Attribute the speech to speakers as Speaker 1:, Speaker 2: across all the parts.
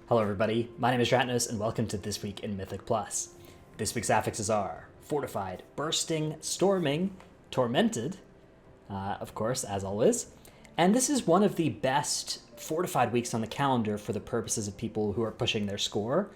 Speaker 1: Hello everybody, my name is Ratnos and welcome to This Week in Mythic Plus. This week's affixes are Fortified, Bursting, Storming, Tormented, of course, as always. And this is one of the best Fortified weeks on the calendar for the purposes of people who are pushing their score.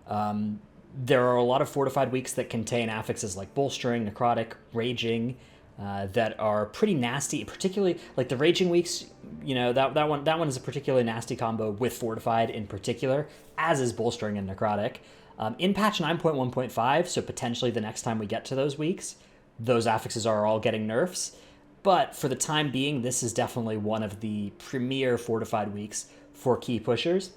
Speaker 1: There are a lot of Fortified weeks that contain affixes like Bolstering, Necrotic, Raging, that are pretty nasty, particularly like the Raging weeks. You know, that one is a particularly nasty combo with Fortified in particular, as is Bolstering and Necrotic. In patch 9.1.5, so potentially the next time we get to those weeks, those affixes are all getting nerfs. But for the time being, this is definitely one of the premier Fortified weeks for key pushers.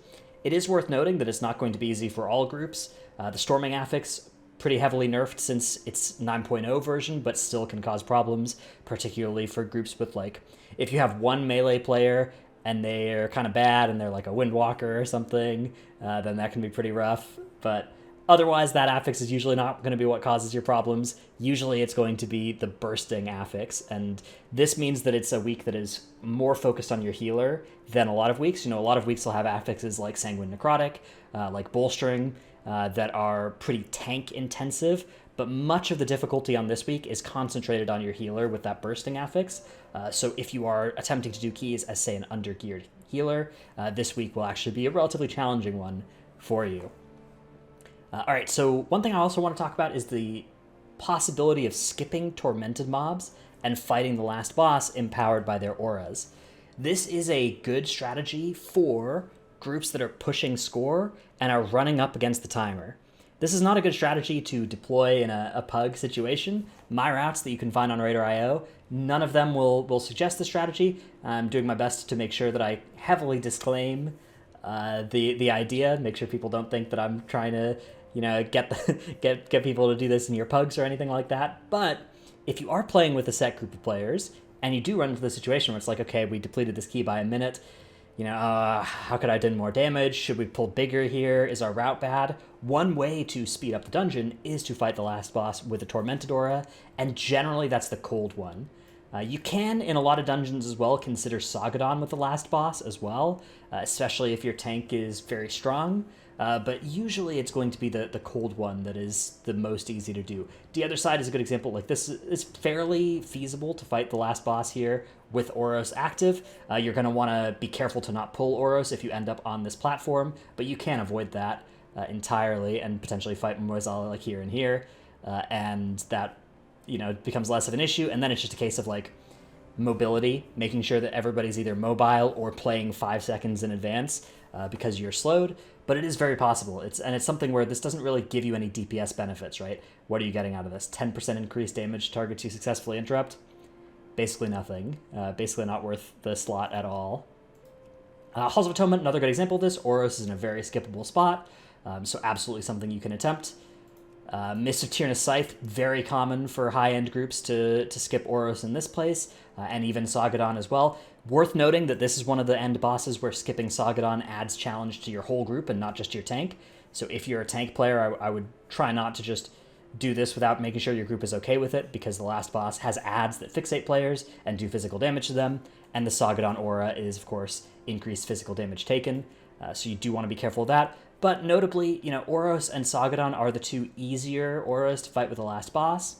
Speaker 1: It is worth noting that it's not going to be easy for all groups. The Storming affix, pretty heavily nerfed since it's 9.0 version, but still can cause problems, particularly for groups with, like, if you have one melee player and they're kind of bad and they're like a Windwalker or something, then that can be pretty rough. But otherwise, that affix is usually not going to be what causes your problems. Usually it's going to be the Bursting affix, and this means that it's a week that is more focused on your healer than a lot of weeks. You know, a lot of weeks will have affixes like Sanguine Necrotic, like Bolstering, that are pretty tank intensive, but much of the difficulty on this week is concentrated on your healer with that Bursting affix. So if you are attempting to do keys as, say, an undergeared healer, this week will actually be a relatively challenging one for you. All right, so one thing I also want to talk about is the possibility of skipping Tormented mobs and fighting the last boss empowered by their auras. This is a good strategy for groups that are pushing score and are running up against the timer. This is not a good strategy to deploy in a pug situation. My routes that you can find on Raider.io, none of them will suggest this strategy. I'm doing my best to make sure that I heavily disclaim the idea, make sure people don't think that I'm trying to, you know, get people to do this in your pugs or anything like that. But if you are playing with a set group of players and you do run into the situation where it's like, okay, we depleted this key by a minute, you know, how could I have done more damage? Should we pull bigger here? Is our route bad? One way to speed up the dungeon is to fight the last boss with a Tormented aura, and generally that's the cold one. You can, in a lot of dungeons as well, consider Sagadon with the last boss as well, especially if your tank is very strong. But usually it's going to be the cold one that is the most easy to do. The other side is a good example. Like, this is fairly feasible to fight the last boss here with Oros active. You're going to want to be careful to not pull Oros if you end up on this platform, but you can avoid that entirely and potentially fight Moizala like here and here, and that, you know, becomes less of an issue. And then it's just a case of, like, mobility, making sure that everybody's either mobile or playing 5 seconds in advance because you're slowed. But it is very possible. It's something where this doesn't really give you any DPS benefits, right? What are you getting out of this? 10% increased damage targets you successfully interrupt? Basically nothing. Basically not worth the slot at all. Halls of Atonement, another good example of this. Oros is in a very skippable spot, so absolutely something you can attempt. Mist of Tyrannus Scythe, very common for high-end groups to skip Oros in this place, and even Sagadon as well. Worth noting that this is one of the end bosses where skipping Sagadon adds challenge to your whole group and not just your tank. So if you're a tank player, I would try not to just do this without making sure your group is okay with it, because the last boss has adds that fixate players and do physical damage to them, and the Sagadon aura is, of course, increased physical damage taken, so you do want to be careful of that. But notably, you know, Oros and Sagadon are the two easier auras to fight with the last boss,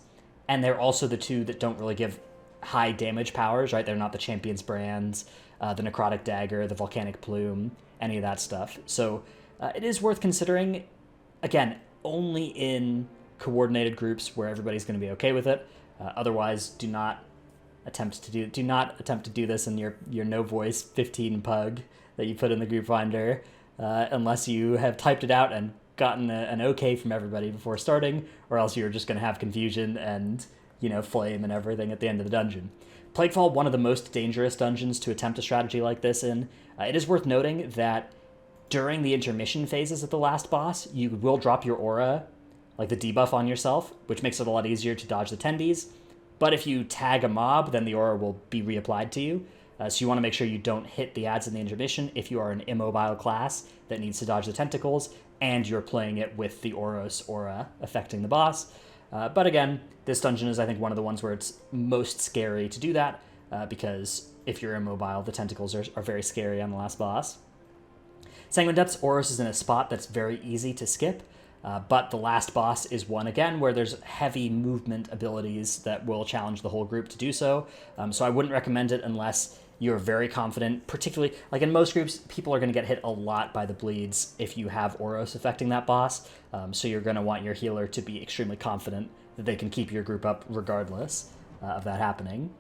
Speaker 1: and they're also the two that don't really give high damage powers, right? They're not the Champion's Brands, the Necrotic Dagger, the Volcanic Plume, any of that stuff. So it is worth considering, again, only in coordinated groups where everybody's going to be okay with it. Otherwise, do not attempt to do this in your no voice 15 pug that you put in the group finder, unless you have typed it out and gotten an okay from everybody before starting, or else you're just going to have confusion and, you know, flame and everything at the end of the dungeon. Plaguefall, one of the most dangerous dungeons to attempt a strategy like this in. It is worth noting that during the intermission phases of the last boss, you will drop your aura, like the debuff on yourself, which makes it a lot easier to dodge the tendies. But if you tag a mob, then the aura will be reapplied to you. So you want to make sure you don't hit the adds in the intermission if you are an immobile class that needs to dodge the tentacles, and you're playing it with the Oros aura affecting the boss. But again, this dungeon is, I think, one of the ones where it's most scary to do that, because if you're immobile, the tentacles are very scary on the last boss. Sanguine Depths, Oros is in a spot that's very easy to skip, but the last boss is one, again, where there's heavy movement abilities that will challenge the whole group to do so. So I wouldn't recommend it unless you're very confident, particularly, like in most groups, people are going to get hit a lot by the bleeds if you have Oros affecting that boss, so you're going to want your healer to be extremely confident that they can keep your group up regardless of that happening.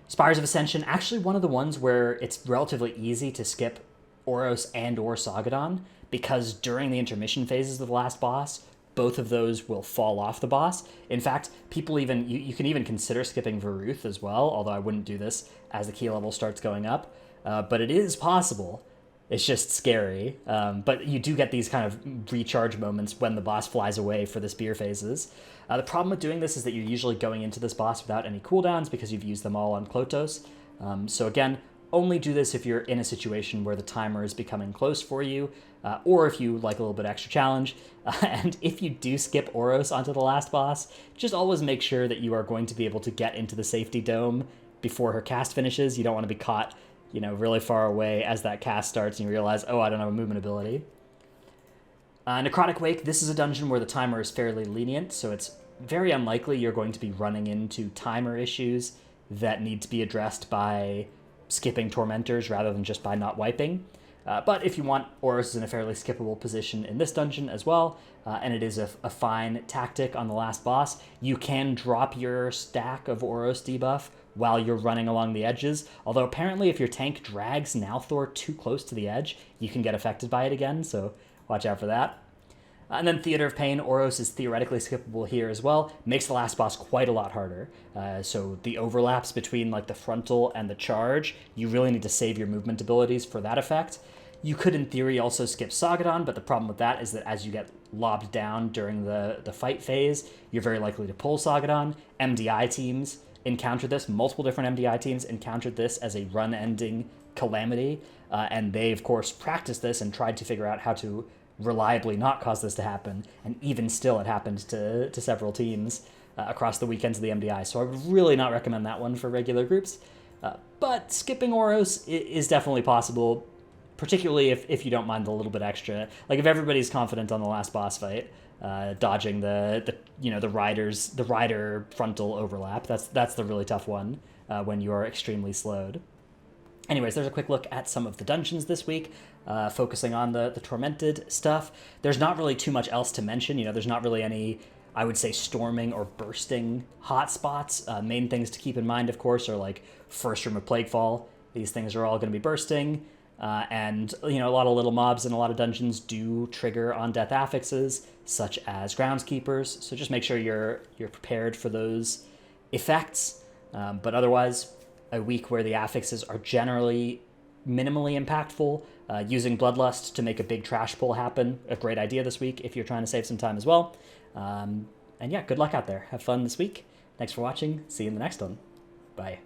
Speaker 1: Spires of Ascension, actually one of the ones where it's relatively easy to skip Oros and or Sagadon, because during the intermission phases of the last boss, both of those will fall off the boss. In fact, people even, you can even consider skipping Varuth as well, although I wouldn't do this as the key level starts going up. But it is possible. It's just scary. But you do get these kind of recharge moments when the boss flies away for the spear phases. The problem with doing this is that you're usually going into this boss without any cooldowns because you've used them all on Klotos. So again, only do this if you're in a situation where the timer is becoming close for you, or if you like a little bit extra challenge. And if you do skip Oros onto the last boss, just always make sure that you are going to be able to get into the safety dome before her cast finishes. You don't want to be caught, really far away as that cast starts and you realize, oh, I don't have a movement ability. Necrotic Wake, this is a dungeon where the timer is fairly lenient, so it's very unlikely you're going to be running into timer issues that need to be addressed by skipping Tormentors rather than just by not wiping. But if you want, Oros is in a fairly skippable position in this dungeon as well, and it is a fine tactic on the last boss. You can drop your stack of Oros debuff while you're running along the edges, although apparently if your tank drags Nalthor too close to the edge, you can get affected by it again, so watch out for that. And then Theater of Pain, Oros is theoretically skippable here as well. Makes the last boss quite a lot harder. So the overlaps between like the frontal and the charge, you really need to save your movement abilities for that effect. You could, in theory, also skip Sagadon, but the problem with that is that as you get lobbed down during the fight phase, you're very likely to pull Sagadon. MDI teams encountered this. Multiple different MDI teams encountered this as a run-ending calamity, and they, of course, practiced this and tried to figure out how to reliably not cause this to happen, and even still it happened to several teams across the weekends of the MDI, so I would really not recommend that one for regular groups. But skipping Oros is definitely possible, particularly if you don't mind a little bit extra. Like if everybody's confident on the last boss fight, dodging the rider frontal overlap, that's the really tough one when you are extremely slowed. Anyways, there's a quick look at some of the dungeons this week, focusing on the Tormented stuff. There's not really too much else to mention. There's not really any, I would say, storming or bursting hotspots. Main things to keep in mind, of course, are like first room of Plaguefall. These things are all going to be bursting. And, a lot of little mobs in a lot of dungeons do trigger on-death affixes, such as Groundskeepers. So just make sure you're prepared for those effects. But otherwise, a week where the affixes are generally minimally impactful. Using Bloodlust to make a big trash pull happen, a great idea this week if you're trying to save some time as well. And yeah, good luck out there. Have fun this week. Thanks for watching. See you in the next one. Bye.